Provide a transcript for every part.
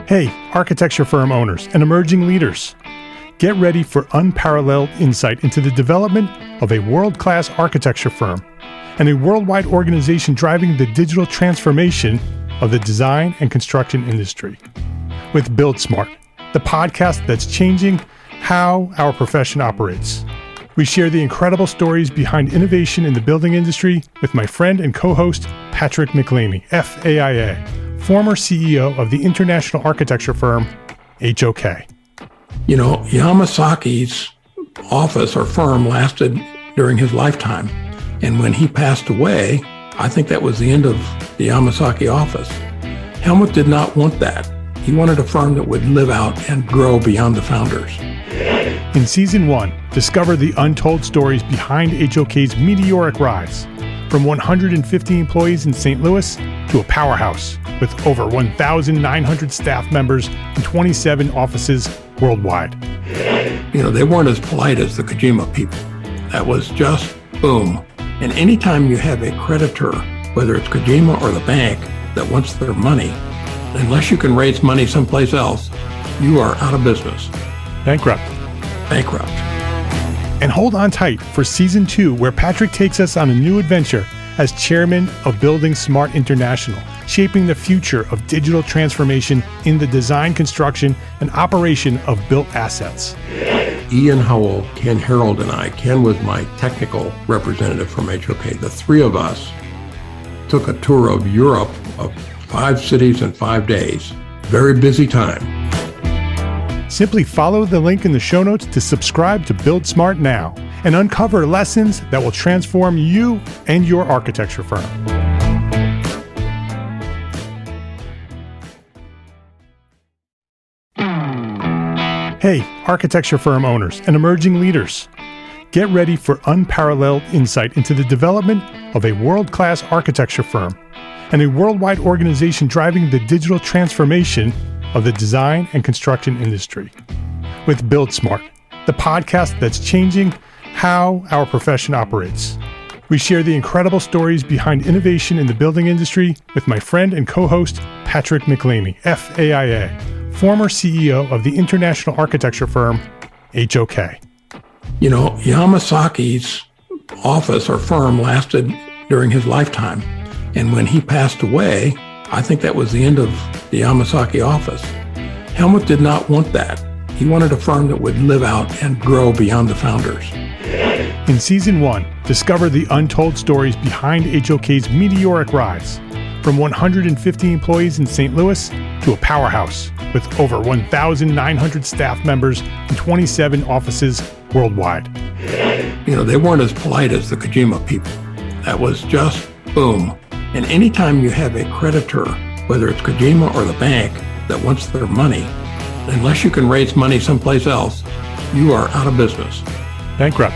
Hey, architecture firm owners and emerging leaders. Get ready for unparalleled insight into the development of a world-class architecture firm and a worldwide organization driving the digital transformation of the design and construction industry. With Build Smart, the podcast that's changing how our profession operates. We share the incredible stories behind innovation in the building industry with my friend and co-host, Patrick McLeamy, FAIA, former CEO of the international architecture firm, HOK. You know, Yamasaki's office or firm lasted during his lifetime. And when he passed away, I think that was the end of the Yamasaki office. Helmut did not want that. He wanted a firm that would live out and grow beyond the founders. In Season 1, discover the untold stories behind HOK's meteoric rise, from 150 employees in St. Louis to a powerhouse with over 1,900 staff members and 27 offices worldwide. You know, they weren't as polite as the Kojima people. That was just boom. And anytime you have a creditor, whether it's Kojima or the bank, that wants their money, unless you can raise money someplace else, you are out of business. Bankrupt. And hold on tight for Season 2, where Patrick takes us on a new adventure as chairman of Building Smart International, shaping the future of digital transformation in the design, construction, and operation of built assets. Ian Howell, Ken Harold, and I, Ken was my technical representative from HOK. The three of us took a tour of Europe of 5 cities in 5 days. Very busy time. Simply follow the link in the show notes to subscribe to Build Smart now and uncover lessons that will transform you and your architecture firm. Hey, architecture firm owners and emerging leaders. Get ready for unparalleled insight into the development of a world-class architecture firm and a worldwide organization driving the digital transformation of the design and construction industry. With Build Smart, the podcast that's changing how our profession operates. We share the incredible stories behind innovation in the building industry with my friend and co-host, Patrick McLeamy, FAIA, former CEO of the international architecture firm, HOK. You know, Yamasaki's office or firm lasted during his lifetime. And when he passed away, I think that was the end of the Yamasaki office. Helmut did not want that. He wanted a firm that would live out and grow beyond the founders. In Season 1, discover the untold stories behind HOK's meteoric rise, from 150 employees in St. Louis to a powerhouse with over 1,900 staff members and 27 offices worldwide. You know, they weren't as polite as the Kojima people. That was just boom. And anytime you have a creditor, whether it's Kojima or the bank, that wants their money, unless you can raise money someplace else, you are out of business. Bankrupt.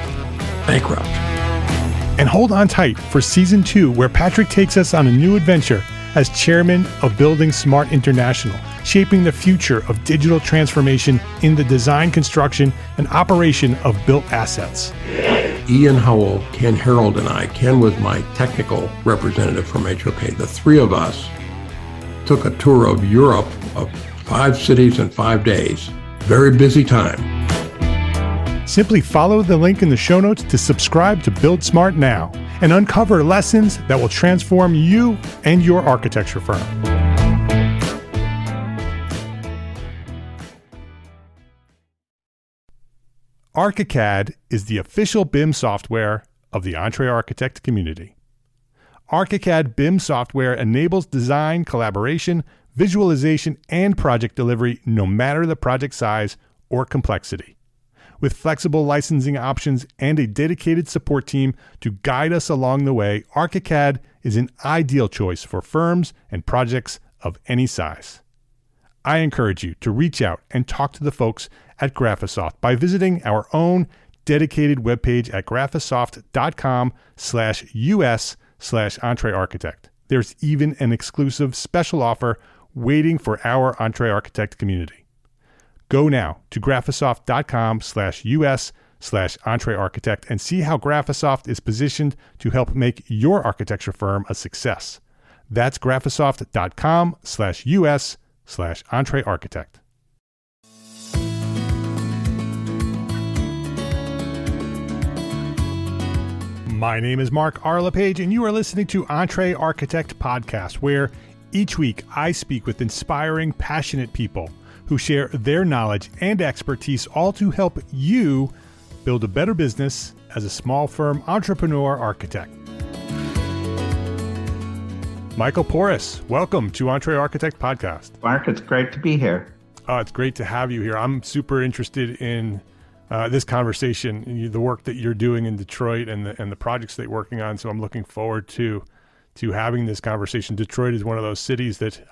And hold on tight for Season 2, where Patrick takes us on a new adventure as chairman of Building Smart International, shaping the future of digital transformation in the design, construction, and operation of built assets. Ian Howell, Ken Harold, and I, Ken was my technical representative from HOK. The three of us took a tour of Europe of 5 cities in 5 days. Very busy time. Simply follow the link in the show notes to subscribe to Build Smart now and uncover lessons that will transform you and your architecture firm. ArchiCAD is the official BIM software of the EntreArchitect community. ArchiCAD BIM software enables design, collaboration, visualization, and project delivery no matter the project size or complexity. With flexible licensing options and a dedicated support team to guide us along the way, ArchiCAD is an ideal choice for firms and projects of any size. I encourage you to reach out and talk to the folks at Graphisoft by visiting our own dedicated webpage at graphisoft.com/us/EntreArchitect. There's even an exclusive special offer waiting for our EntreArchitect community. Go now to graphisoft.com/us/EntreArchitect and see how Graphisoft is positioned to help make your architecture firm a success. That's graphisoft.com/us/EntreArchitect. entrearchitect. My name is Mark R. LePage, and you are listening to Entre Architect Podcast, where each week I speak with inspiring, passionate people who share their knowledge and expertise, all to help you build a better business as a small firm entrepreneur architect. Michael Poris, welcome to Entre Architect Podcast. Mark, it's great to be here. Oh, it's great to have you here. I'm super interested in this conversation, the work that you're doing in Detroit and the projects that you're working on. So I'm looking forward to having this conversation. Detroit is one of those cities that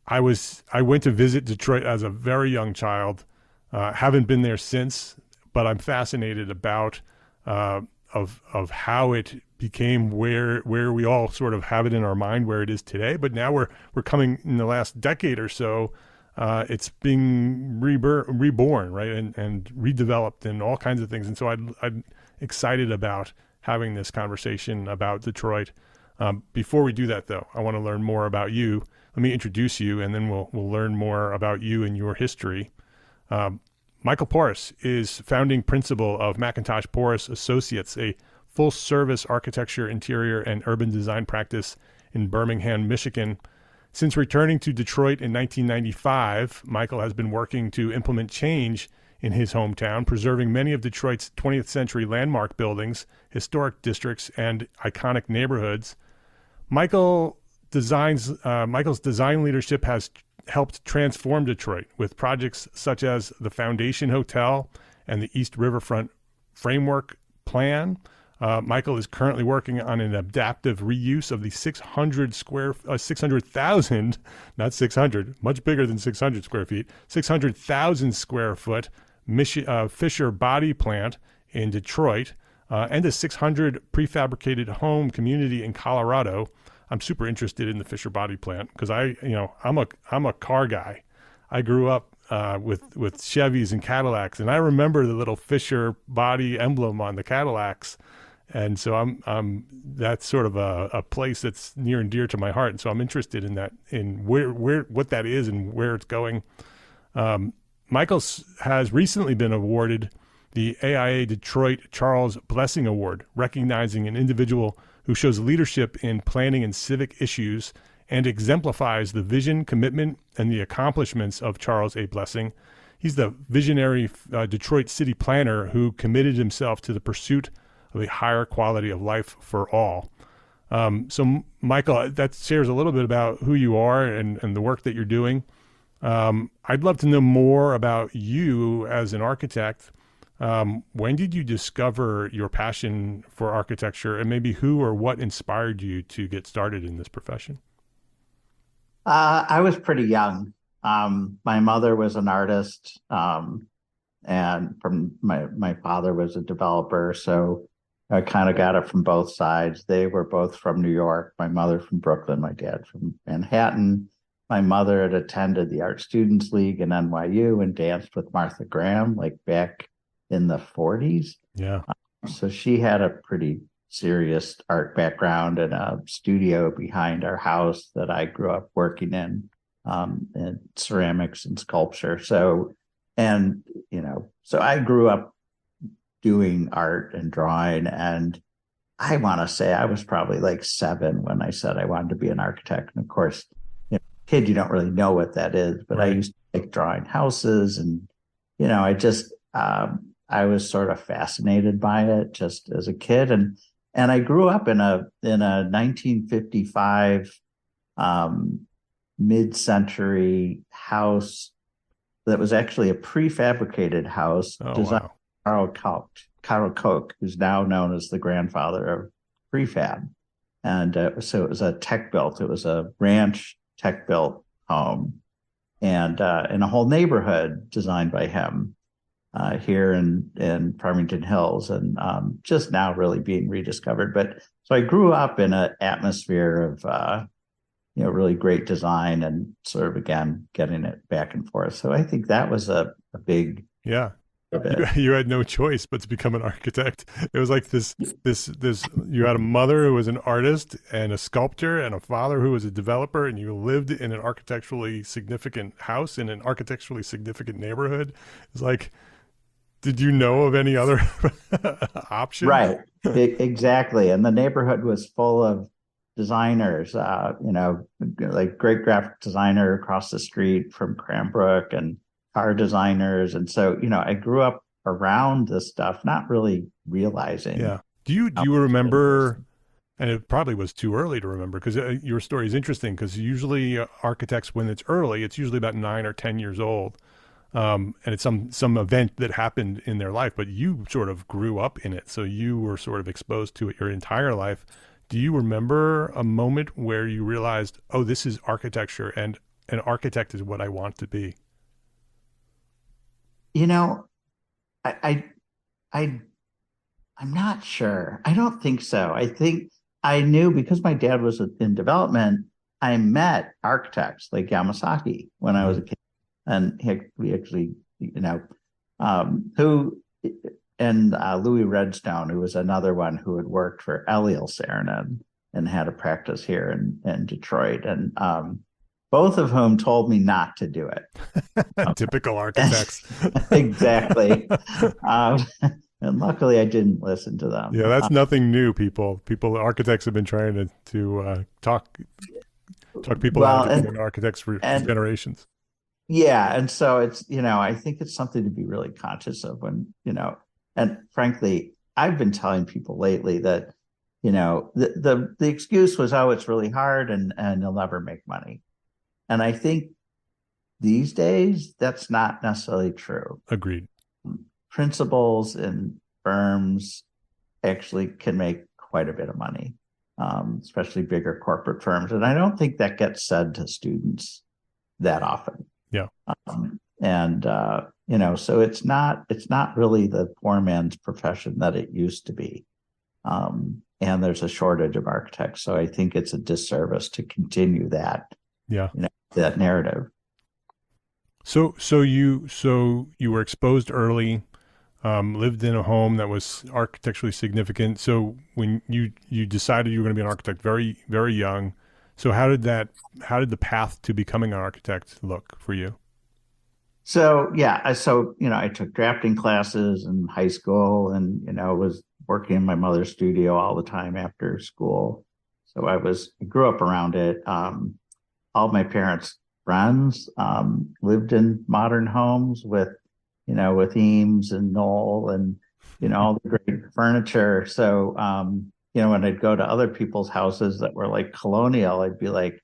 I went to visit Detroit as a very young child. Haven't been there since, but I'm fascinated about of how it became where we all sort of have it in our mind where it is today. But now we're coming in the last decade or so. It's being reborn, right, and redeveloped and all kinds of things. And so I'm excited about having this conversation about Detroit. Before we do that, though, I want to learn more about you. Let me introduce you, and then we'll learn more about you and your history. Michael Poris is founding principal of McIntosh Poris Associates, a full-service architecture, interior, and urban design practice in Birmingham, Michigan. Since returning to Detroit in 1995, Michael has been working to implement change in his hometown, preserving many of Detroit's 20th century landmark buildings, historic districts, and iconic neighborhoods. Michael's design leadership has helped transform Detroit with projects such as the Foundation Hotel and the East Riverfront Framework Plan. Michael is currently working on an adaptive reuse of the 600,000, not 600, much bigger than 600 square feet, 600,000 square foot Fisher body plant in Detroit, and a 600 prefabricated home community in Colorado. I'm super interested in the Fisher body plant because I'm a car guy. I grew up with Chevys and Cadillacs, and I remember the little Fisher body emblem on the Cadillacs. And so that's sort of a place that's near and dear to my heart. And so I'm interested in that, in what that is and where it's going. Michael has recently been awarded the AIA Detroit Charles Blessing Award, recognizing an individual who shows leadership in planning and civic issues and exemplifies the vision, commitment, and the accomplishments of Charles A. Blessing. He's the visionary Detroit city planner who committed himself to the pursuit of a higher quality of life for all. So Michael, that shares a little bit about who you are and the work that you're doing. I'd love to know more about you as an architect. When did you discover your passion for architecture, and maybe who or what inspired you to get started in this profession? I was pretty young. My mother was an artist, and from my father was a developer. So I kind of got it from both sides. They were both from New York. My mother from Brooklyn, my dad from Manhattan. My mother had attended the Art Students League in NYU and danced with Martha Graham, like back in the 40s. Yeah. So she had a pretty serious art background and a studio behind our house that I grew up working in ceramics and sculpture. So I grew up doing art and drawing, and I want to say I was probably like 7 when I said I wanted to be an architect. And of course, kid, you don't really know what that is, but right. I used to like drawing houses, and I was sort of fascinated by it just as a kid, and I grew up in a 1955 mid-century house that was actually a prefabricated house designed. Wow. Carl Koch, who's now known as the grandfather of prefab. And so it was a tech-built, it was a ranch tech-built home, and in a whole neighborhood designed by him here in Farmington Hills, and just now really being rediscovered. But so I grew up in an atmosphere of really great design and sort of, again, getting it back and forth. So I think that was a big You had no choice but to become an architect. It was like this. You had a mother who was an artist and a sculptor, and a father who was a developer, and you lived in an architecturally significant house in an architecturally significant neighborhood. It's like, did you know of any other option? Right. Exactly. And the neighborhood was full of designers, like great graphic designer across the street from Cranbrook and car designers. And so, I grew up around this stuff, not really realizing. Yeah. Do you remember, and it probably was too early to remember, because your story is interesting, because usually architects, when it's early, it's usually about 9 or 10 years old. And it's some event that happened in their life, but you sort of grew up in it. So you were sort of exposed to it your entire life. Do you remember a moment where you realized, oh, this is architecture and an architect is what I want to be? I I'm not sure. I don't think so. I think I knew, because my dad was in development, I met architects like Yamasaki when I was a kid. And we actually, who, and Louis Redstone, who was another one who had worked for Eliel Saarinen and had a practice here in Detroit. And both of whom told me not to do it. Typical architects. Exactly. And luckily I didn't listen to them. Yeah, that's nothing new, people. Architects have been trying to talk people out of becoming architects for generations. Yeah. And so it's, I think it's something to be really conscious of when, and frankly, I've been telling people lately that, the excuse was, oh, it's really hard and you'll never make money. And I think these days that's not necessarily true. Agreed. Principals in firms actually can make quite a bit of money, especially bigger corporate firms. And I don't think that gets said to students that often. Yeah. So it's not really the poor man's profession that it used to be. And there's a shortage of architects. So I think it's a disservice to continue that, that narrative. So you were exposed early, lived in a home that was architecturally significant. So when you decided you were going to be an architect very, very young, so how did the path to becoming an architect look for you? So, I took drafting classes in high school and, was working in my mother's studio all the time after school. So I grew up around it. All my parents' friends lived in modern homes with Eames and Knoll and, all the great furniture. So, when I'd go to other people's houses that were like colonial, I'd be like,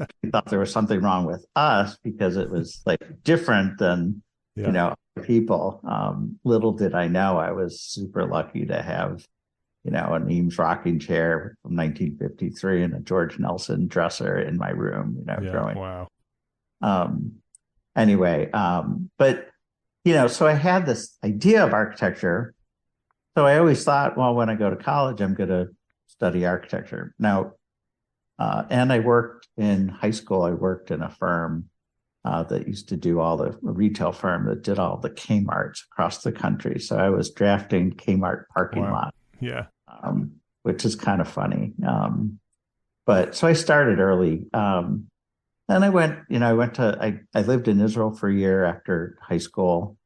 I thought there was something wrong with us because it was like different than, people. Little did I know I was super lucky to have, an Eames rocking chair from 1953 and a George Nelson dresser in my room, growing. Wow. So I had this idea of architecture. So I always thought, well, when I go to college, I'm going to study architecture. Now, and I worked in high school. I worked in a firm that used to do a retail firm that did all the Kmarts across the country. So I was drafting Kmart parking lot. Yeah. Which is kind of funny. But so I started early. And I I lived in Israel for a year after high school.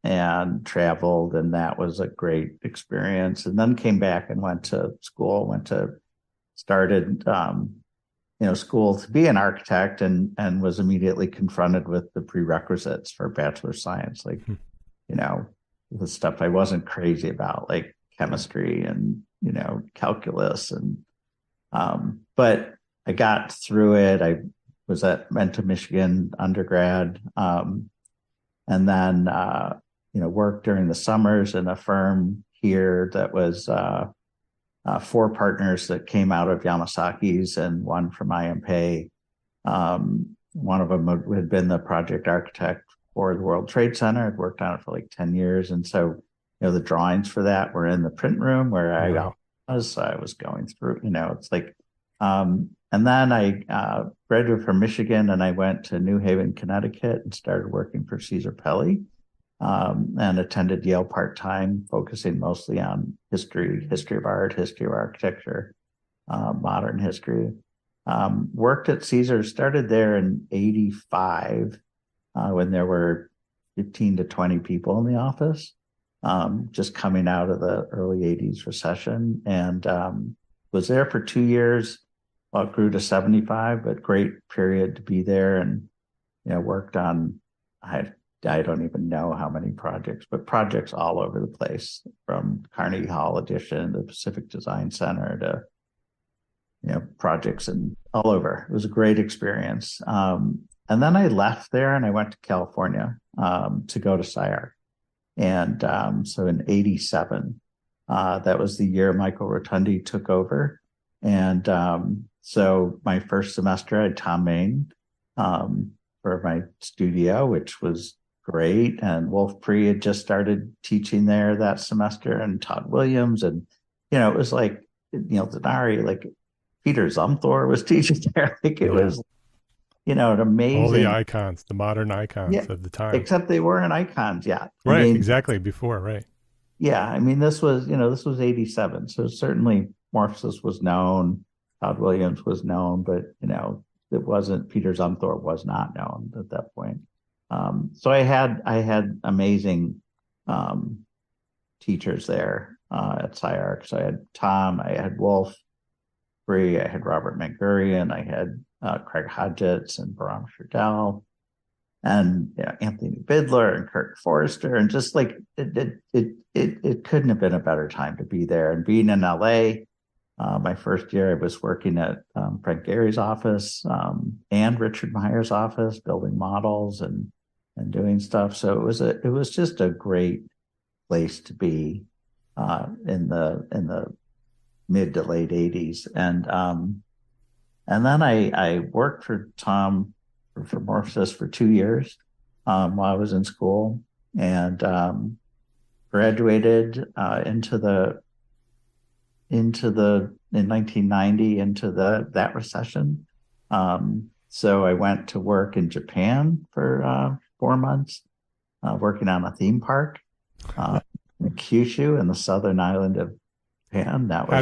And traveled, and that was a great experience. And then came back and went to school, started school to be an architect, and was immediately confronted with the prerequisites for bachelor of science, the stuff I wasn't crazy about, like chemistry and calculus, and but I got through it. I went to Michigan undergrad, and then worked during the summers in a firm here that was 4 partners that came out of Yamasaki's and one from IMP. One of them had been the project architect for the World Trade Center. I'd worked on it for like 10 years. And so, the drawings for that were in the print room where I was going through, it's like, and then I graduated from Michigan and I went to New Haven, Connecticut and started working for Caesar Pelli. and attended Yale part-time, focusing mostly on history of art, history of architecture, modern history. Worked at Caesars, started there in 85 when there were 15 to 20 people in the office, just coming out of the early 80s recession, and was there for 2 years. Well, it grew to 75, but great period to be there, and worked on, I don't even know how many projects, but projects all over the place, from Carnegie Hall addition to Pacific Design Center to projects and all over. It was a great experience. And then I left there and I went to California to go to SciArc. And so in 87, that was the year Michael Rotundi took over. And so my first semester I had Tom Main for my studio, which was great. And Wolf Pree had just started teaching there that semester, and Todd Williams. And, it was like, Denari, like Peter Zumthor was teaching there. Like it was, an amazing. All the icons, the modern icons of the time. Except they weren't icons yet. Right, exactly, before, right. Yeah, I mean, this was 87. So certainly Morphosis was known, Todd Williams was known, but, it wasn't, Peter Zumthor was not known at that point. So I had amazing teachers there at SciArc. So I had Tom, I had Wolf Pree, I had Robert Mangurian, I had Craig Hodgetts and Bahram Shardell, and Anthony Bidler and Kurt Forrester, and just like it couldn't have been a better time to be there. And being in LA, my first year, I was working at Frank Gehry's office and Richard Meyer's office, building models and doing stuff. So it was just a great place to be in the mid to late 80s. And then I worked for Tom for Morphosis for 2 years while I was in school, and graduated in 1990 into that recession. So I went to work in Japan for 4 months, working on a theme park in Kyushu in the southern island of Japan. That was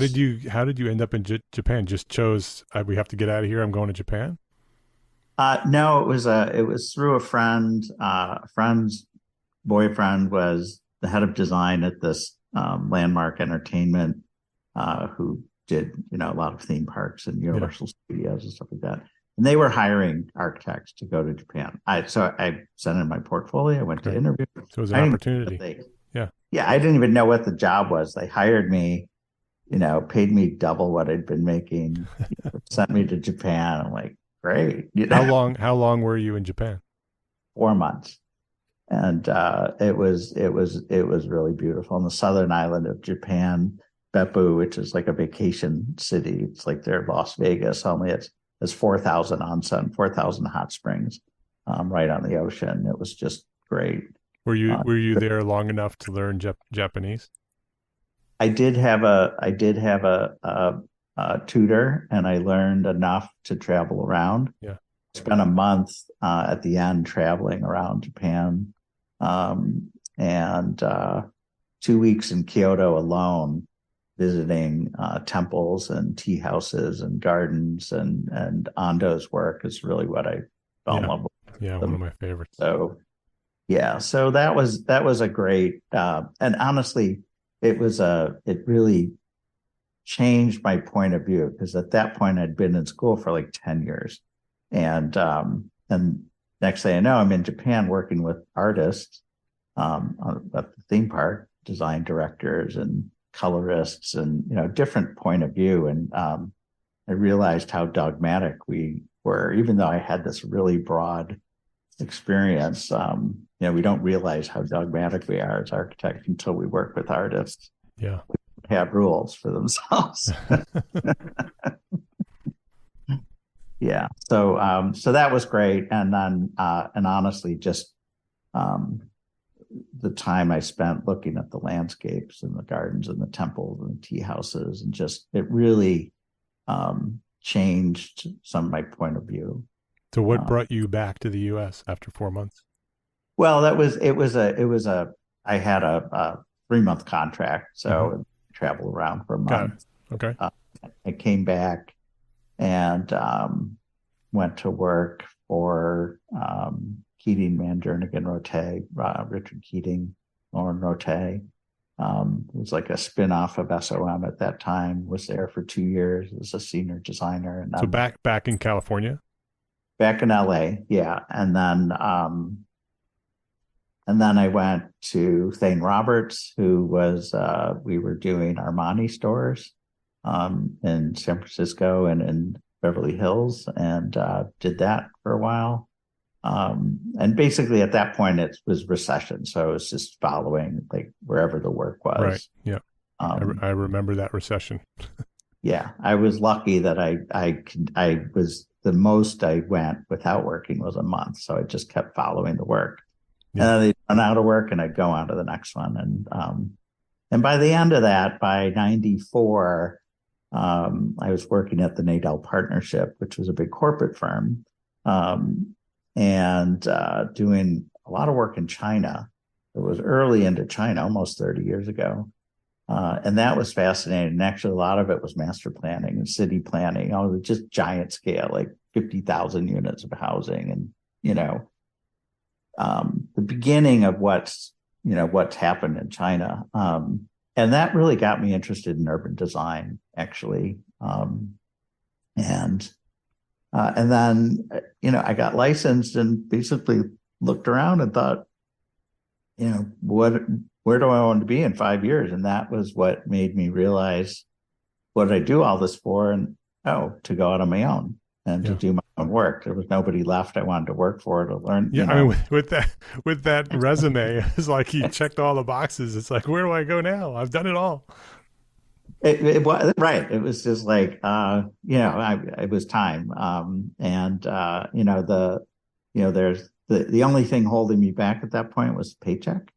how did you end up in Japan? Just chose we have to get out of here. I'm going to Japan. No, it was through a friend. A friend's boyfriend was the head of design at this Landmark Entertainment, who did a lot of theme parks and Universal Studios and stuff like that. And they were hiring architects to go to Japan. So I sent in my portfolio. I went to interview. So it was an opportunity. Yeah, I didn't even know what the job was. They hired me, paid me double what I'd been making, sent me to Japan. I'm like, great. How long were you in Japan? 4 months. And it was really beautiful. On the southern island of Japan, Beppu, which is like a vacation city. It's like their Las Vegas, only it's 4,000 onsen, 4,000 hot springs, right on the ocean. It was just great. Were you there long enough to learn Japanese? I did have a tutor, and I learned enough to travel around. Yeah, I spent a month at the end traveling around Japan, and 2 weeks in Kyoto alone, visiting temples and tea houses and gardens, and Ando's work is really what I fell in love with. Yeah, one of my favorites. So that was a great, and honestly, it really changed my point of view, because at that point I'd been in school for like 10 years. And next thing I know, I'm in Japan working with artists at the theme park, design directors and colorists, and different point of view. And I realized how dogmatic we were, even though I had this really broad experience. We don't realize how dogmatic we are as architects until we work with artists. Yeah, we have rules for themselves. Yeah. So that was great. And then, and honestly, just the time I spent looking at the landscapes and the gardens and the temples and the tea houses, and just, it really changed some of my point of view. So what brought you back to the U.S. after 4 months? Well, I had a 3-month contract, so travel around for a Got it. month. Okay. I came back and went to work for Keating, Van Jernigan, Rote, Richard Keating, Lauren Rote. It was like a spin-off of SOM at that time. Was there for 2 years as a senior designer, and So back in California. back in LA, yeah, and then I went to Thane Roberts, who was we were doing Armani stores in San Francisco and in Beverly Hills, and did that for a while. And basically at that point it was recession, so it was just following like wherever the work was. Right. Yeah. I remember that recession. Yeah, I was lucky that I was the most I went without working was a month, so I just kept following the work. Yeah. And then they'd run out of work, and I'd go on to the next one. And by the end of that, by '94, I was working at the Nadel Partnership, which was a big corporate firm, and doing a lot of work in China. It was early into China, almost 30 years ago. And that was fascinating. And actually, a lot of it was master planning and city planning, all just giant scale, like 50,000 units of housing. And, the beginning of what's happened in China. And that really got me interested in urban design, actually. And then, I got licensed and basically looked around and thought, where do I want to be in 5 years? And that was what made me realize, what did I do all this for? And to go out on my own and to do my own work. There was nobody left I wanted to work for to learn. Yeah, I mean, with that resume, it's like you checked all the boxes. It's like, where do I go now? I've done it all. It was right. It was just like, it was time. There's the only thing holding me back at that point was paycheck.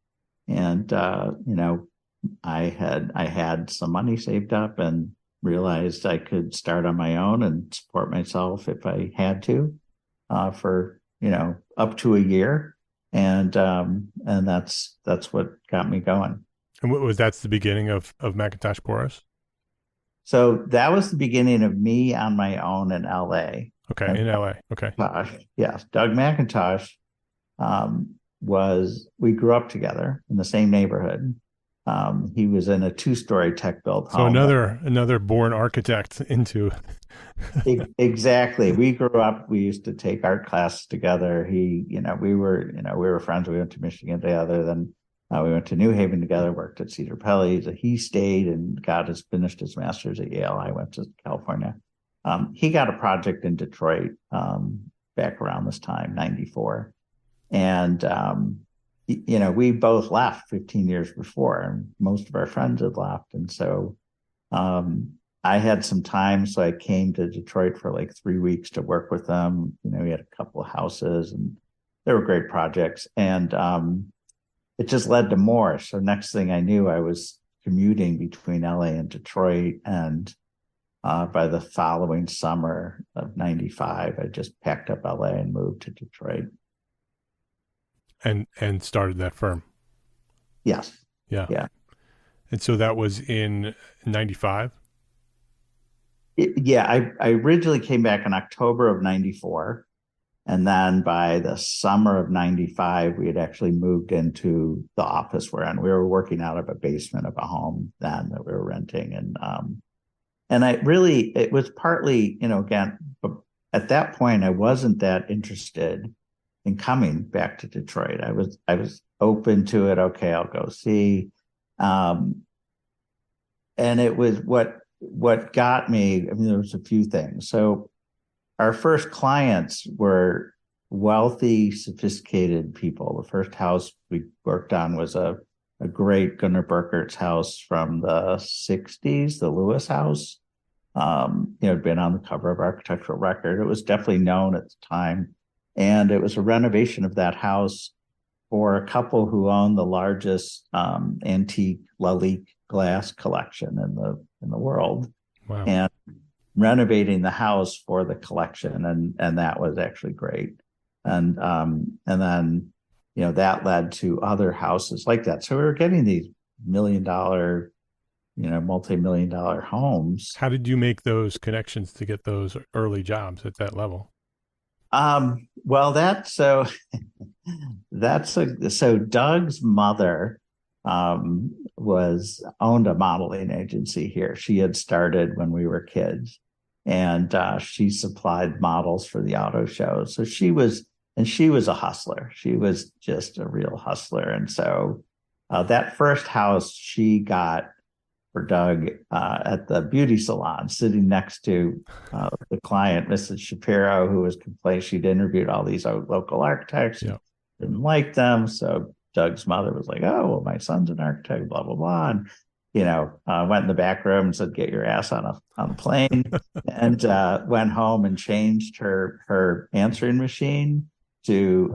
And, I had some money saved up and realized I could start on my own and support myself if I had to, for, up to a year. And that's what got me going. And that's the beginning of McIntosh Poris? So that was the beginning of me on my own in LA. Okay, and in LA. Okay. Yes. Doug McIntosh we grew up together in the same neighborhood. He was in a 2-story tech built home. So another born architect into. Exactly. We grew up, we used to take art classes together. We were friends. We went to Michigan together. Then we went to New Haven together, worked at Cedar Pelly. He stayed and finished his master's at Yale. I went to California. He got a project in Detroit back around this time, '94. And, we both left 15 years before, and most of our friends had left. And so I had some time, so I came to Detroit for like 3 weeks to work with them. We had a couple of houses, and they were great projects. And it just led to more. So next thing I knew, I was commuting between LA and Detroit. And by the following summer of '95, I just packed up LA and moved to Detroit. And started that firm. Yes. Yeah. And so that was in '95? I originally came back in October of '94. And then by the summer of '95, we had actually moved into the office we're in. We were working out of a basement of a home then that we were renting. And it was partly, again, but at that point, I wasn't that interested in coming back to Detroit. I was open to it. Okay, I'll go see. And it was what got me. I mean, there was a few things. So our first clients were wealthy, sophisticated people. The first house we worked on was a great Gunnar Burkert's house from the '60s, the Lewis House. Had been on the cover of Architectural Record. It was definitely known at the time. And it was a renovation of that house for a couple who owned the largest antique Lalique glass collection in the world. Wow. And renovating the house for the collection, and that was actually great. And then that led to other houses like that. So we were getting these $1 million, multi-million-dollar homes. How did you make those connections to get those early jobs at that level? Well, so Doug's mother owned a modeling agency here. She had started when we were kids, and she supplied models for the auto shows. So she was a hustler. She was just a real hustler. And so that first house she got for Doug at the beauty salon, sitting next to the client, Mrs. Shapiro, who was complaining. She'd interviewed all these local architects, didn't like them. So Doug's mother was like, "Oh, well, my son's an architect, blah, blah, blah." And, went in the back room and said, "Get your ass on a plane," and went home and changed her answering machine to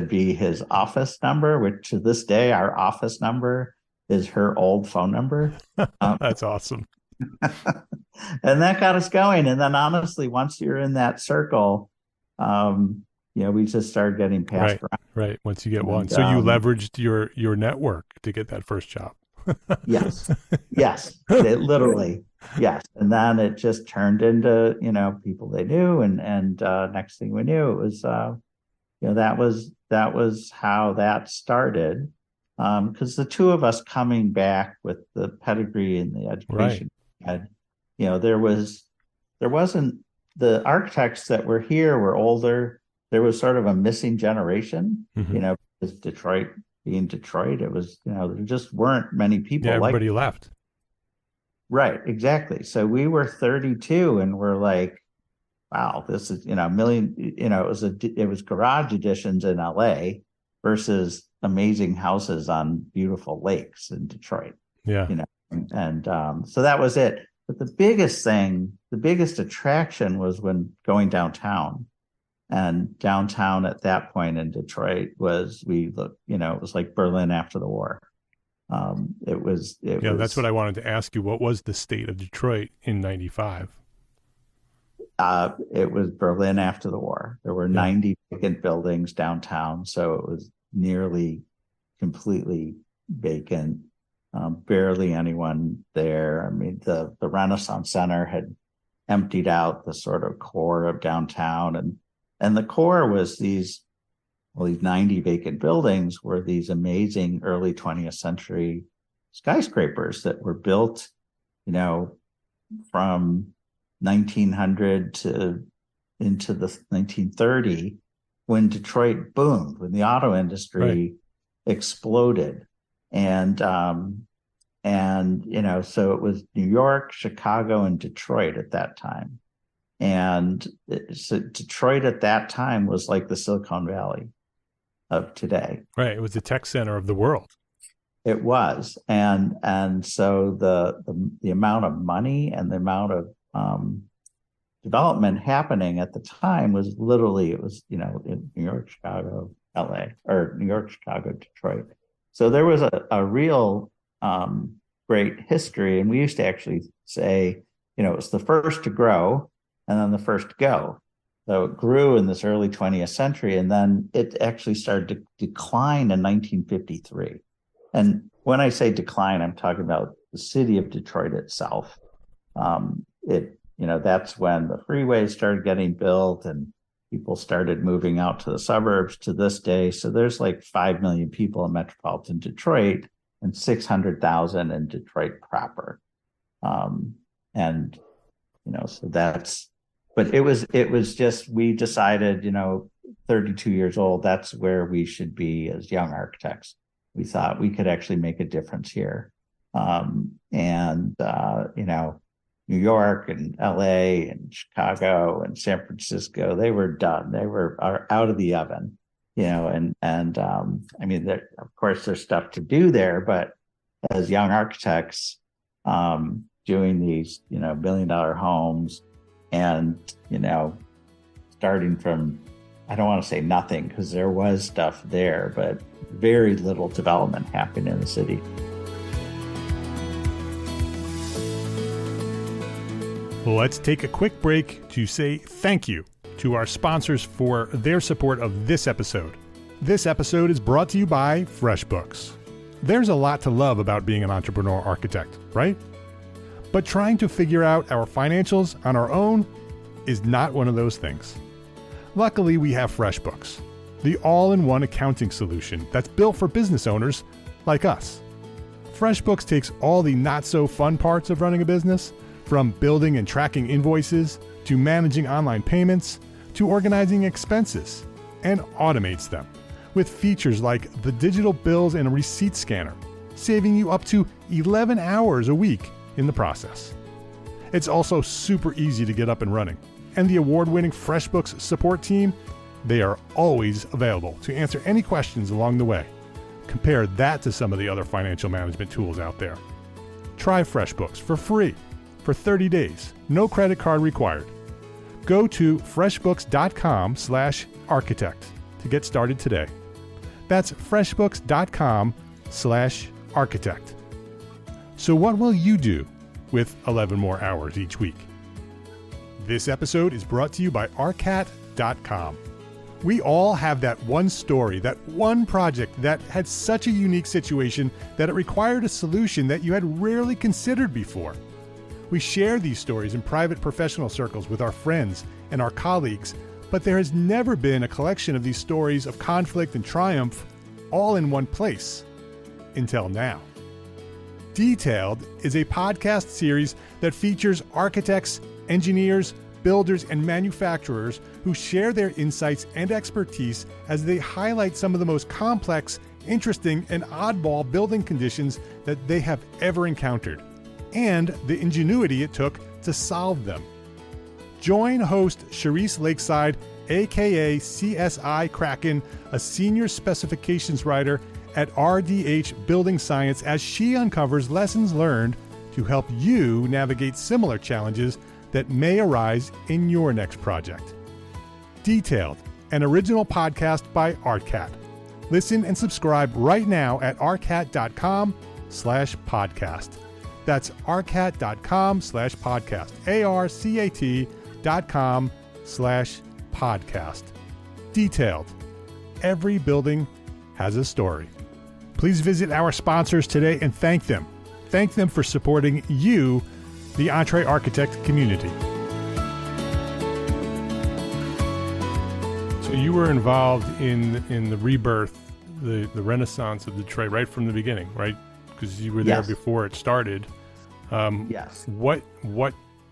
be his office number, which to this day, our office number is her old phone number. That's awesome. And that got us going. And then honestly, once you're in that circle, we just started getting passed around. Right. Once you get one. So you leveraged your network to get that first job. Yes. It literally. Yes. And then it just turned into, people they knew. And next thing we knew, it was, that was how that started. Because the two of us coming back with the pedigree and the education, there wasn't, the architects that were here were older. There was sort of a missing generation, because Detroit being Detroit, it was, there just weren't many people. Yeah, everybody left. Right, exactly. So we were 32 and we're like, wow, this is, a million, it was garage additions in LA versus amazing houses on beautiful lakes in Detroit. Yeah. So that was it. But the biggest attraction was when going downtown. And downtown at that point in Detroit it was like Berlin after the war. That's what I wanted to ask you. What was the state of Detroit in 95? It was Berlin after the war. There were 90 vacant buildings downtown. So it was nearly completely vacant. Barely anyone there. I mean, the Renaissance Center had emptied out the sort of core of downtown, and the core was these 90 vacant buildings were these amazing early 20th century skyscrapers that were built, from 1900 to into the 1930, when Detroit boomed, when the auto industry exploded. And so it was New York, Chicago, and Detroit at that time. And so Detroit at that time was like the Silicon Valley of today. Right. It was the tech center of the world. It was. And so the amount of money and the amount of development happening at the time was literally, it was, in New York, Chicago, LA, or New York, Chicago, Detroit. So there was a real great history. And we used to actually say, it was the first to grow and then the first to go. So it grew in this early 20th century, and then it actually started to decline in 1953. And when I say decline, I'm talking about the city of Detroit itself. That's when the freeways started getting built and people started moving out to the suburbs to this day. So there's like 5 million people in metropolitan Detroit and 600,000 in Detroit proper. So that's, but it was just, we decided, 32 years old, that's where we should be as young architects. We thought we could actually make a difference here. New York and LA and Chicago and San Francisco, they were done. They were out of the oven, of course there's stuff to do there, but as young architects, doing these, $1 billion homes and, starting from, I don't want to say nothing because there was stuff there, but very little development happened in the city. Let's take a quick break to say thank you to our sponsors for their support of this episode. This episode is brought to you by FreshBooks. There's a lot to love about being an entrepreneur architect, right? But trying to figure out our financials on our own is not one of those things. Luckily, we have FreshBooks, the all-in-one accounting solution that's built for business owners like us. FreshBooks takes all the not-so-fun parts of running a business, from building and tracking invoices, to managing online payments, to organizing expenses, and automates them with features like the digital bills and receipt scanner, saving you up to 11 hours a week in the process. It's also super easy to get up and running, and the award-winning FreshBooks support team, they are always available to answer any questions along the way. Compare that to some of the other financial management tools out there. Try FreshBooks for free for 30 days, no credit card required. Go to freshbooks.com/architect to get started today. That's freshbooks.com/architect. So what will you do with 11 more hours each week? This episode is brought to you by arcat.com. We all have that one story, that one project that had such a unique situation that it required a solution that you had rarely considered before. We share these stories in private professional circles with our friends and our colleagues, but there has never been a collection of these stories of conflict and triumph all in one place until now. Detailed is a podcast series that features architects, engineers, builders, and manufacturers who share their insights and expertise as they highlight some of the most complex, interesting, and oddball building conditions that they have ever encountered, and the ingenuity it took to solve them. Join host Charisse Lakeside, aka CSI Kraken, a senior specifications writer at RDH Building Science, as she uncovers lessons learned to help you navigate similar challenges that may arise in your next project. Detailed, an original podcast by ArtCat. Listen and subscribe right now at arcat.com/podcast. That's arcat.com/podcast. arcat.com/podcast. Detailed. Every building has a story. Please visit our sponsors today and thank them. Thank them for supporting you, the Entre Architect community. So you were involved in the rebirth, the renaissance of Detroit right from the beginning, right? Because you were there before it started. Yes. What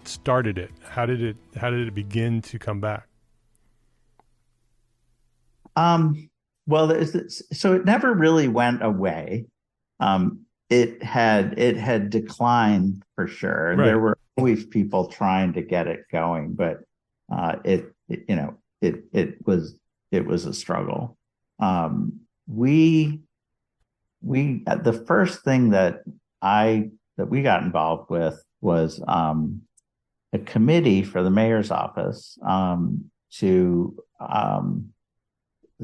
started it? How did it begin to come back? Well, so it never really went away. It had declined for sure. Right. There were always people trying to get it going, but it was a struggle. The first thing that we got involved with was a committee for the mayor's office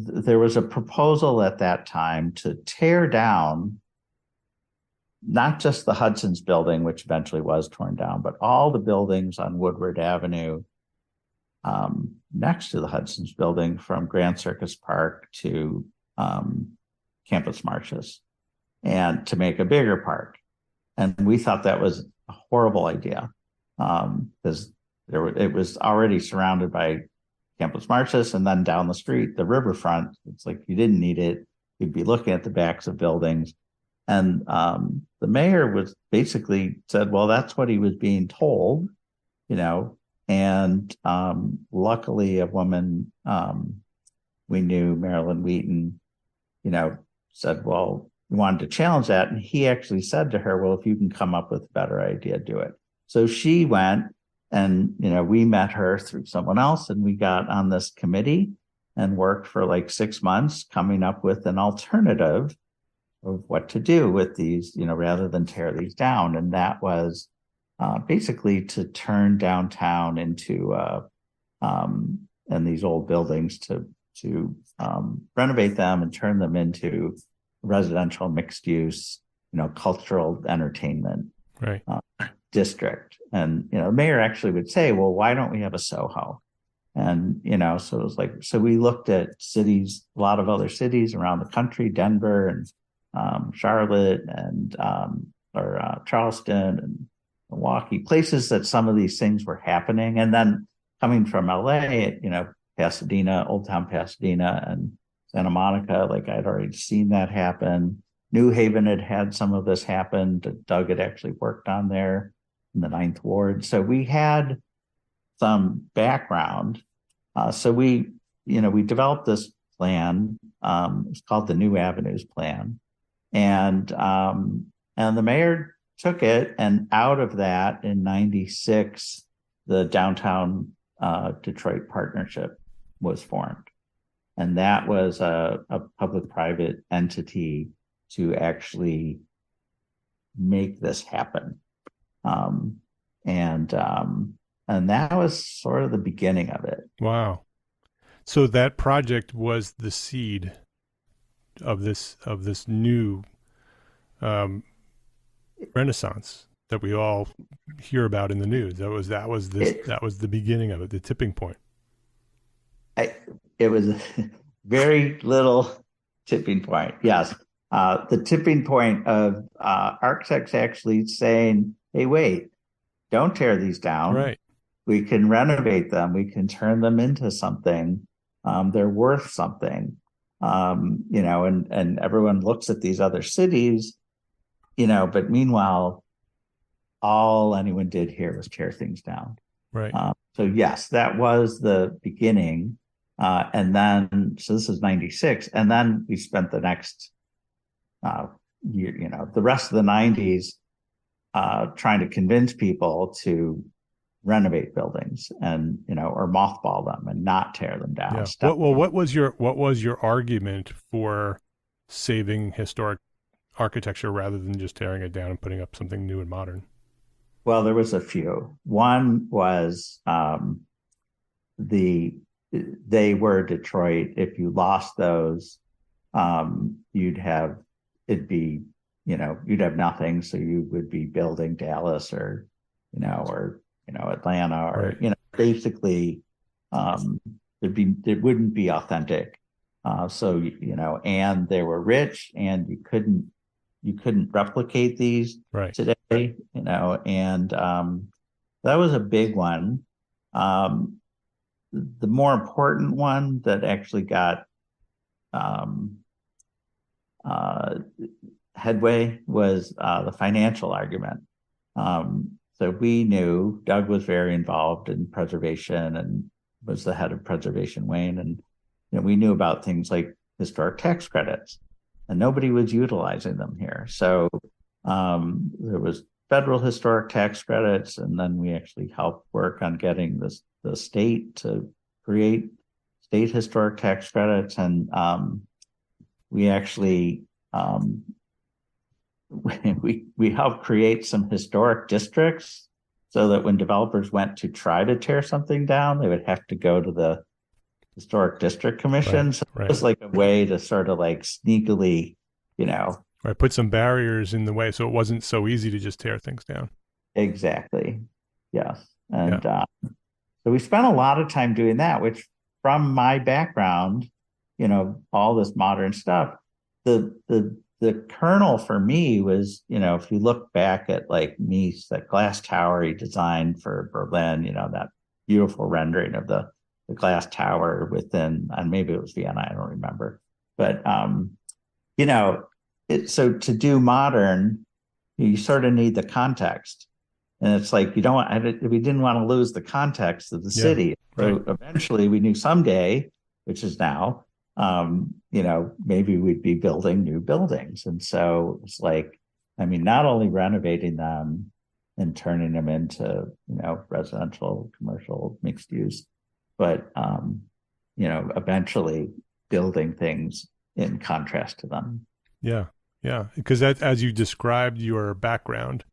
there was a proposal at that time to tear down not just the Hudson's building, which eventually was torn down, but all the buildings on Woodward Avenue next to the Hudson's building, from Grand Circus Park to Campus Martius, and to make a bigger park. And we thought that was a horrible idea because it was already surrounded by Campus Martius, and then down the street, the riverfront. It's like you didn't need it. You'd be looking at the backs of buildings. And the mayor was basically said, well, that's what he was being told, and luckily a woman we knew, Marilyn Wheaton, said, well, we wanted to challenge that. And he actually said to her, well, if you can come up with a better idea, do it. So she went, and, we met her through someone else, and we got on this committee and worked for like 6 months coming up with an alternative of what to do with these, rather than tear these down. And that was basically to turn downtown into, and these old buildings to renovate them and turn them into residential mixed use, cultural entertainment. Right. District. And the mayor actually would say, well, why don't we have a Soho? And, so it was like, so we looked at cities, a lot of other cities around the country, Denver and Charlotte and Charleston and Milwaukee, places that some of these things were happening. And then coming from LA, Pasadena, Old Town Pasadena and Santa Monica, like I'd already seen that happen. New Haven had some of this happen that Doug had actually worked on there in the Ninth Ward. So we had some background. So we developed this plan. It's called the New Avenues Plan. And the mayor took it, and out of that in 96, the downtown Detroit partnership was formed. And that was a public-private entity to actually make this happen. And that was sort of the beginning of it. Wow. So that project was the seed of this new renaissance that we all hear about in the news. That was the beginning of it, the tipping point. It was a very little tipping point. Yes. The tipping point of architects actually saying, hey, wait, don't tear these down. Right. We can renovate them. We can turn them into something. They're worth something. And everyone looks at these other cities, but meanwhile, all anyone did here was tear things down. Right. So yes, that was the beginning. And then, so this is 96. And then we spent the next year, the rest of the 90s trying to convince people to renovate buildings and, or mothball them and not tear them down. Yeah. What was your argument for saving historic architecture rather than just tearing it down and putting up something new and modern? Well, there was a few. One was they were Detroit. If you lost those, you'd have nothing. So you would be building Dallas or Atlanta or, right. Basically, it wouldn't be authentic. And they were rich and you couldn't replicate these right. today, and that was a big one. The more important one that actually got headway was the financial argument. So we knew Doug was very involved in preservation and was the head of preservation wing. And we knew about things like historic tax credits, and nobody was utilizing them here. So there was federal historic tax credits, and then we actually helped work on getting the state to create state historic tax credits. And we actually we helped create some historic districts so that when developers went to try to tear something down, they would have to go to the historic district commission. Right, so right. It was like a way to sort of like sneakily, right, put some barriers in the way so it wasn't so easy to just tear things down. Exactly. Yes. And so we spent a lot of time doing that, which from my background, all this modern stuff, the kernel for me was, if you look back at like Mies, that glass tower he designed for Berlin, that beautiful rendering of the glass tower within, and maybe it was Vienna, I don't remember. But, so to do modern, you sort of need the context. And it's like, we didn't want to lose the context of the city. So right. Eventually we knew someday, which is now, maybe we'd be building new buildings. And so it's like, not only renovating them and turning them into, residential, commercial, mixed use, but, eventually building things in contrast to them. Yeah. Yeah. Because as you described your background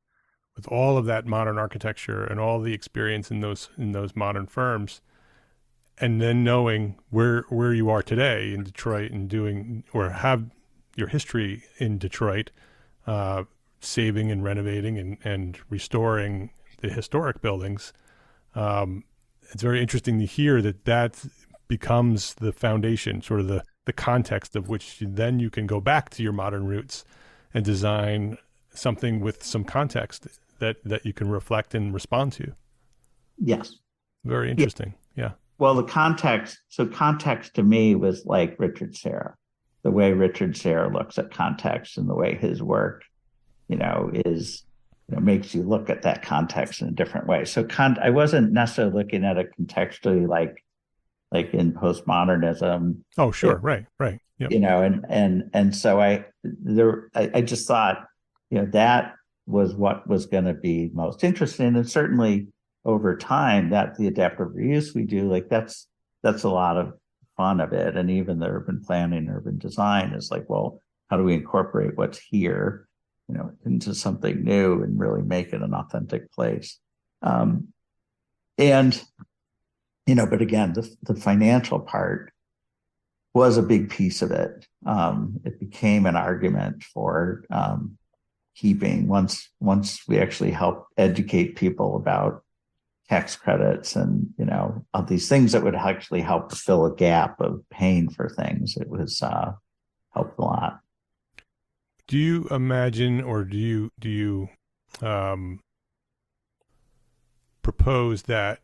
with all of that modern architecture and all the experience in those modern firms, and then knowing where you are today in Detroit and doing, or have your history in Detroit, saving and renovating and restoring the historic buildings, it's very interesting to hear that becomes the foundation, sort of the context of which then you can go back to your modern roots and design something with some context that you can reflect and respond to. Yes. Very interesting. Yeah. Well, the context to me was like Richard Serra, the way Richard Serra looks at context and the way his work, is, makes you look at that context in a different way. So I wasn't necessarily looking at it contextually like in postmodernism. Oh, sure. Right. Yep. And so I just thought, that was what was going to be most interesting. And certainly over time, that the adaptive reuse we do, like that's a lot of fun of it. And even the urban planning, urban design is like, well, how do we incorporate what's here, into something new and really make it an authentic place? But again, the financial part was a big piece of it. It became an argument for keeping once we actually helped educate people about tax credits and, all these things that would actually help fill a gap of paying for things. It was helped a lot. Do you imagine, or do you propose that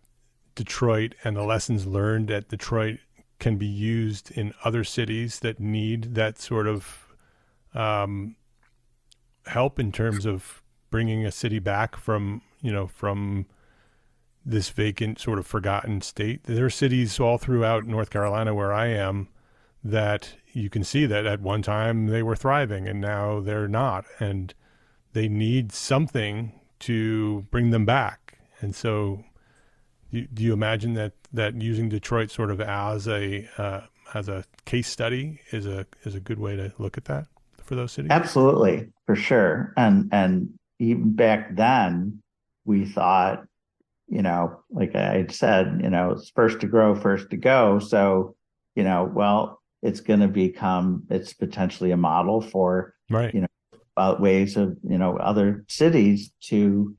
Detroit and the lessons learned at Detroit can be used in other cities that need that sort of help in terms of bringing a city back from this vacant, sort of forgotten state? There are cities all throughout North Carolina where I am that you can see that at one time they were thriving and now they're not, and they need something to bring them back. And so do you imagine that using Detroit sort of as a case study is a good way to look at that for those cities? Absolutely, for sure. And even back then we thought, like I said, it's first to grow, first to go. So, well, it's potentially a model for, right. Ways of, other cities to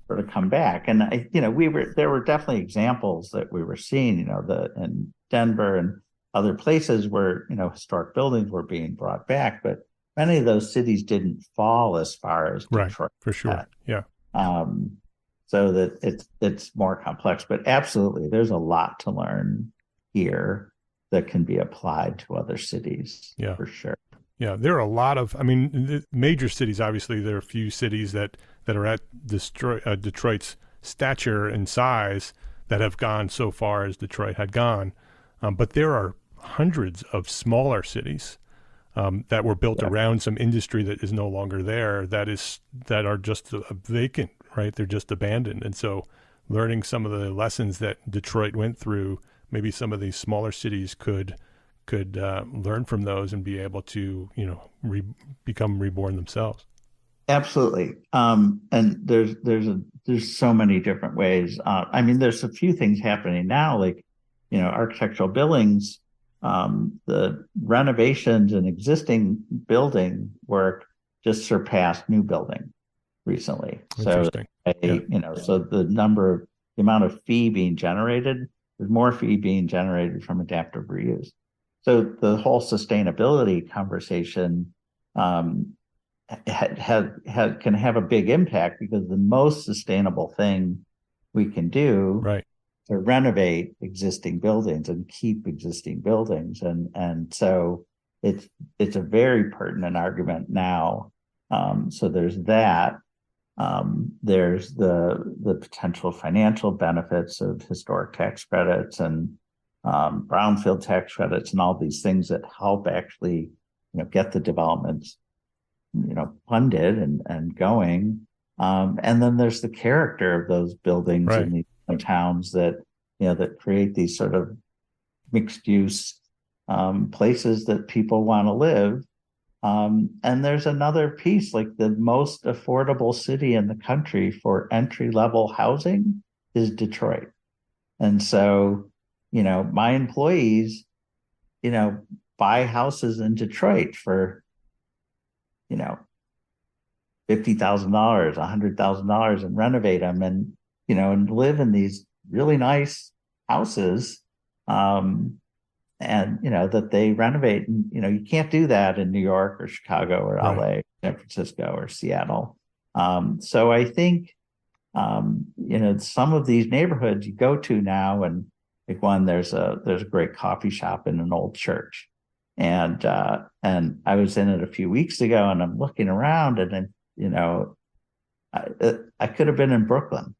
sort of come back. And there were definitely examples that we were seeing, in Denver and other places where, historic buildings were being brought back, but many of those cities didn't fall as far as Detroit. Right, for sure. Yeah. So that it's more complex, but absolutely, there's a lot to learn here that can be applied to other cities. Yeah, for sure. Yeah, there are a lot of, the major cities, obviously, there are a few cities that are at Detroit's stature and size that have gone so far as Detroit had gone. But there are hundreds of smaller cities that were built around some industry that is no longer there, that are just vacant, right? They're just abandoned. And so learning some of the lessons that Detroit went through, maybe some of these smaller cities could learn from those and be able to, become reborn themselves. Absolutely. And there's so many different ways. There's a few things happening now, like, architectural buildings, the renovations and existing building work just surpassed new building recently. So, so the amount of fee being generated, there's more fee being generated from adaptive reuse. So the whole sustainability conversation can have a big impact, because the most sustainable thing we can do to renovate existing buildings and keep existing buildings. And so it's a very pertinent argument now. So there's that. There's the potential financial benefits of historic tax credits and brownfield tax credits and all these things that help actually, get the developments, funded and going. And then there's the character of those buildings in these towns that, that create these sort of mixed use places that people want to live. And there's another piece, like the most affordable city in the country for entry-level housing is Detroit. And so, my employees, buy houses in Detroit for, $50,000, $100,000 and renovate them and, and live in these really nice houses, and that they renovate. And you can't do that in New York or Chicago or LA, San Francisco or Seattle. So I think some of these neighborhoods you go to now, and like one, there's a great coffee shop in an old church, and I was in it a few weeks ago, and I'm looking around, and I could have been in Brooklyn,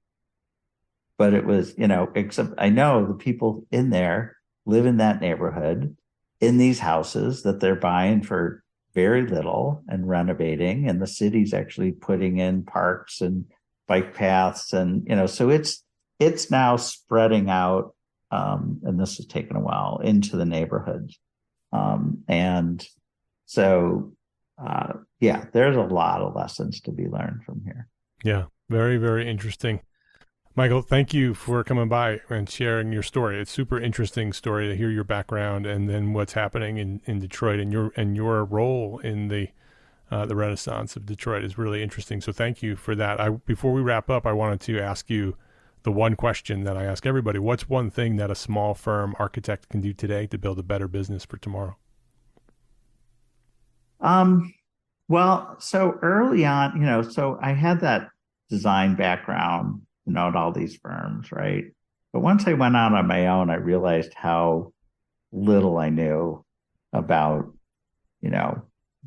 but it was except I know the people in there live in that neighborhood, in these houses that they're buying for very little and renovating, and the city's actually putting in parks and bike paths, and so it's now spreading out, and this has taken a while, into the neighborhoods, and so there's a lot of lessons to be learned from here. Yeah, very, very interesting. Michael, thank you for coming by and sharing your story. It's super interesting story to hear your background and then what's happening in Detroit, and your role in the Renaissance of Detroit is really interesting. So thank you for that. Before we wrap up, I wanted to ask you the one question that I ask everybody. What's one thing that a small firm architect can do today to build a better business for tomorrow? Well, so early on, so I had that design background, at all these firms, right? But once I went out on my own, I realized how little I knew about,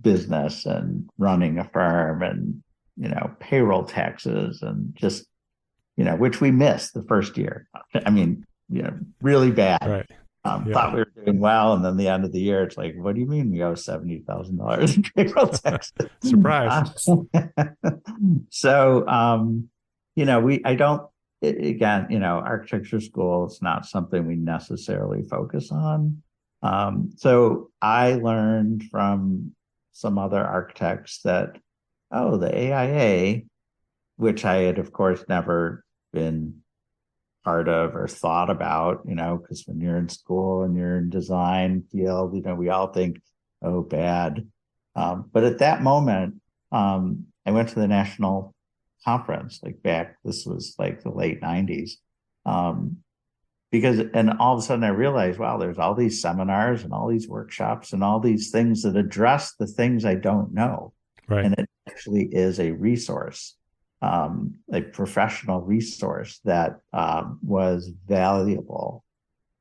business and running a firm and, payroll taxes and just, which we missed the first year. I mean, really bad. Right. Thought we were doing well, and then the end of the year, it's like, what do you mean we owe $70,000 in payroll taxes? Surprise. So, architecture school is not something we necessarily focus on. So I learned from some other architects that, the AIA, which I had, of course, never been part of or thought about, because when you're in school and you're in design field, we all think, oh, bad. But at that moment, I went to the national conference, this was like the late 90s. And all of a sudden I realized, wow, there's all these seminars and all these workshops and all these things that address the things I don't know. Right. And it actually is a resource, a professional resource that was valuable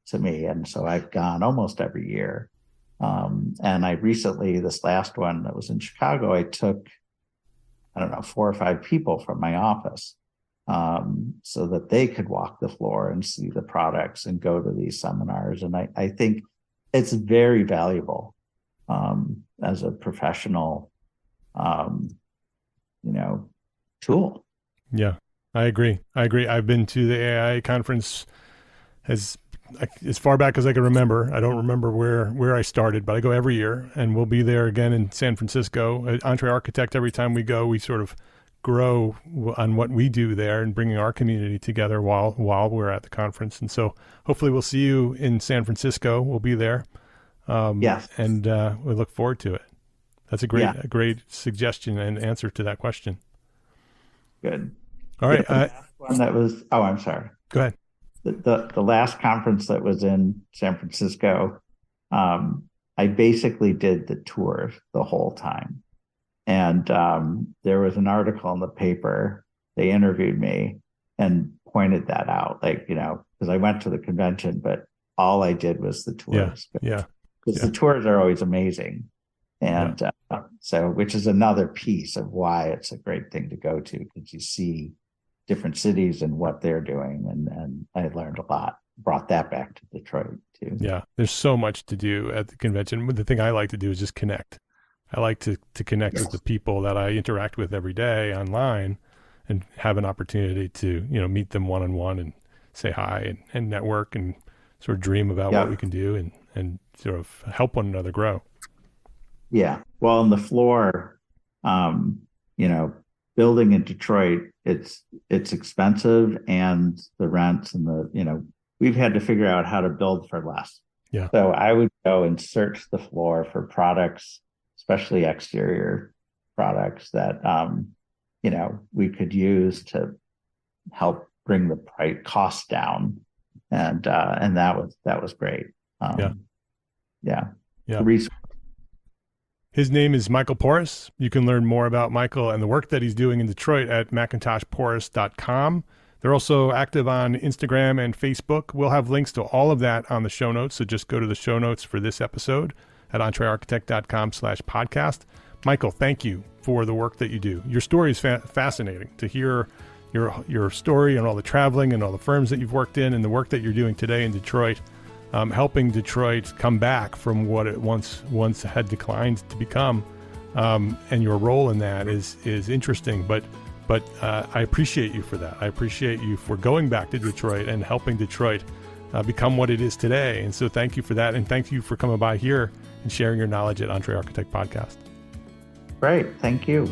to me. And so I've gone almost every year. And I recently, this last one that was in Chicago, I took, 4 or 5 people from my office, so that they could walk the floor and see the products and go to these seminars. And I think it's very valuable as a professional, tool. Yeah, I agree. I've been to the AIA conference as far back as I can remember. I don't remember where I started, but I go every year, and we'll be there again in San Francisco. At Entre Architect, every time we go, we sort of grow on what we do there and bringing our community together while we're at the conference. And so hopefully we'll see you in San Francisco. We'll be there. Yes. And we look forward to it. That's a great suggestion and answer to that question. Good. All right. The last one that was, I'm sorry. Go ahead. The last conference that was in San Francisco, I basically did the tour the whole time. And there was an article in the paper. They interviewed me and pointed that out, because I went to the convention, but all I did was the tours. Yeah. Because the tours are always amazing. And so, which is another piece of why it's a great thing to go to, because you see different cities and what they're doing. And I learned a lot, brought that back to Detroit too. Yeah. There's so much to do at the convention. The thing I like to do is just connect. I like to connect with the people that I interact with every day online and have an opportunity to, meet them one-on-one and say hi and network and sort of dream about what we can do and sort of help one another grow. Yeah. Well, on the floor, building in Detroit, it's expensive, and the rents and we've had to figure out how to build for less. Yeah. So I would go and search the floor for products, especially exterior products that, we could use to help bring the price cost down. and that was great. Yeah. His name is Michael Poris. You can learn more about Michael and the work that he's doing in Detroit at McIntoshPoris.com. They're also active on Instagram and Facebook. We'll have links to all of that on the show notes, so just go to the show notes for this episode at entrearchitect.com/podcast. Michael, thank you for the work that you do. Your story is fascinating to hear your story and all the traveling and all the firms that you've worked in and the work that you're doing today in Detroit, helping Detroit come back from what it once had declined to become. And your role in that is interesting, but I appreciate you for that. I appreciate you for going back to Detroit and helping Detroit become what it is today. And so thank you for that. And thank you for coming by here and sharing your knowledge at Entre Architect Podcast. Great. Thank you.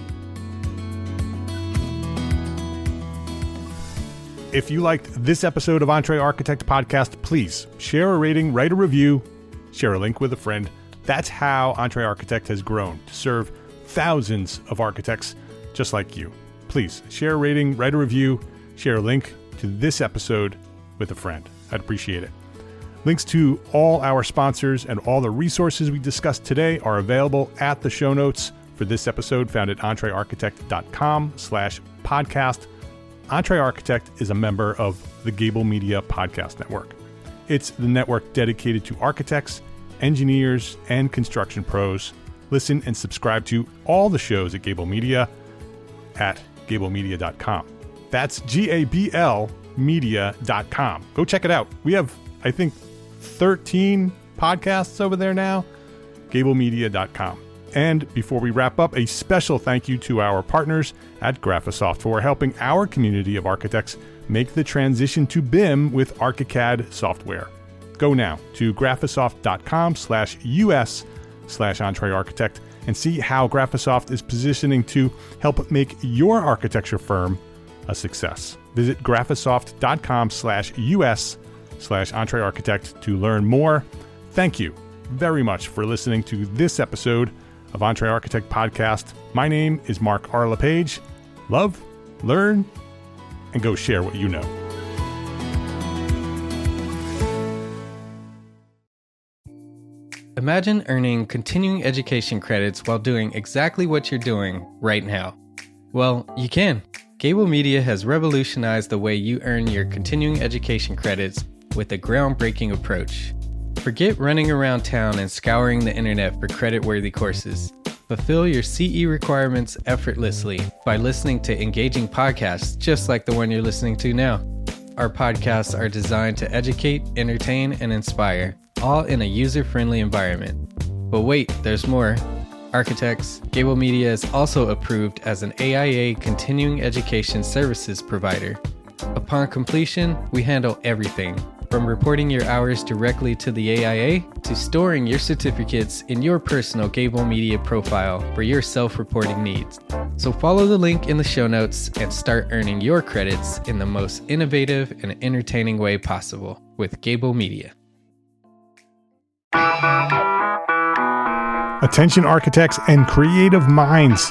If you liked this episode of Entre Architect Podcast, please share a rating, write a review, share a link with a friend. That's how Entre Architect has grown to serve thousands of architects just like you. Please share a rating, write a review, share a link to this episode with a friend. I'd appreciate it. Links to all our sponsors and all the resources we discussed today are available at the show notes for this episode, found at entrearchitect.com/podcast. Entre Architect is a member of the Gable Media Podcast Network. It's the network dedicated to architects, engineers, and construction pros. Listen and subscribe to all the shows at Gable Media at gablemedia.com. That's GABL media.com. Go check it out. We have, I think, 13 podcasts over there now. gablemedia.com. And before we wrap up, a special thank you to our partners at Graphisoft for helping our community of architects make the transition to BIM with ArchiCAD software. Go now to graphisoft.com/US/EntreArchitect and see how Graphisoft is positioning to help make your architecture firm a success. Visit graphisoft.com/US/EntreArchitect to learn more. Thank you very much for listening to this episode of Entre Architect Podcast. My name is Mark R. LePage. Love, learn, and go share what you know. Imagine earning continuing education credits while doing exactly what you're doing right now. Well, you can. Gable Media has revolutionized the way you earn your continuing education credits with a groundbreaking approach. Forget running around town and scouring the internet for credit-worthy courses. Fulfill your CE requirements effortlessly by listening to engaging podcasts just like the one you're listening to now. Our podcasts are designed to educate, entertain, and inspire, all in a user-friendly environment. But wait, there's more. Architects, Gable Media is also approved as an AIA continuing education services provider. Upon completion, we handle everything, from reporting your hours directly to the AIA to storing your certificates in your personal Gable Media profile for your self-reporting needs. So follow the link in the show notes and start earning your credits in the most innovative and entertaining way possible with Gable Media. Attention architects and creative minds.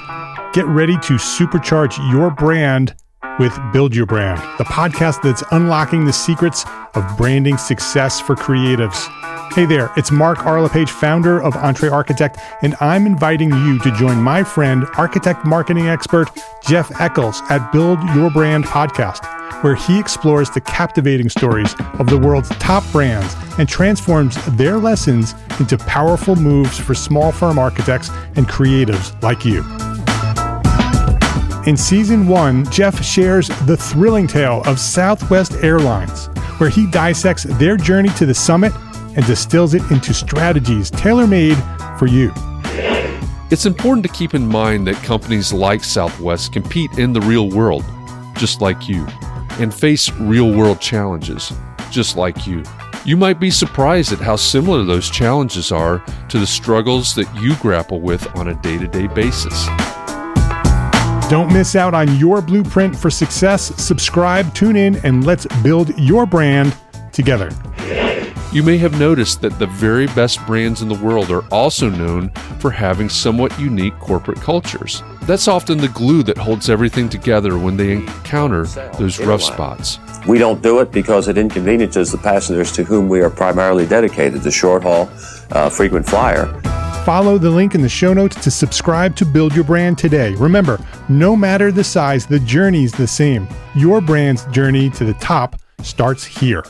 Get ready to supercharge your brand with Build Your Brand, the podcast that's unlocking the secrets of branding success for creatives. Hey there, it's Mark R. LePage, founder of Entre Architect, and I'm inviting you to join my friend, architect marketing expert Jeff Eccles at Build Your Brand podcast, where he explores the captivating stories of the world's top brands and transforms their lessons into powerful moves for small firm architects and creatives like you. In Season 1, Jeff shares the thrilling tale of Southwest Airlines, where he dissects their journey to the summit and distills it into strategies tailor-made for you. It's important to keep in mind that companies like Southwest compete in the real world, just like you, and face real-world challenges, just like you. You might be surprised at how similar those challenges are to the struggles that you grapple with on a day-to-day basis. Don't miss out on your blueprint for success. Subscribe, tune in, and let's build your brand together. You may have noticed that the very best brands in the world are also known for having somewhat unique corporate cultures. That's often the glue that holds everything together when they encounter those rough spots. We don't do it because it inconveniences the passengers to whom we are primarily dedicated, the short haul, frequent flyer. Follow the link in the show notes to subscribe to Build Your Brand today. Remember, no matter the size, the journey's the same. Your brand's journey to the top starts here.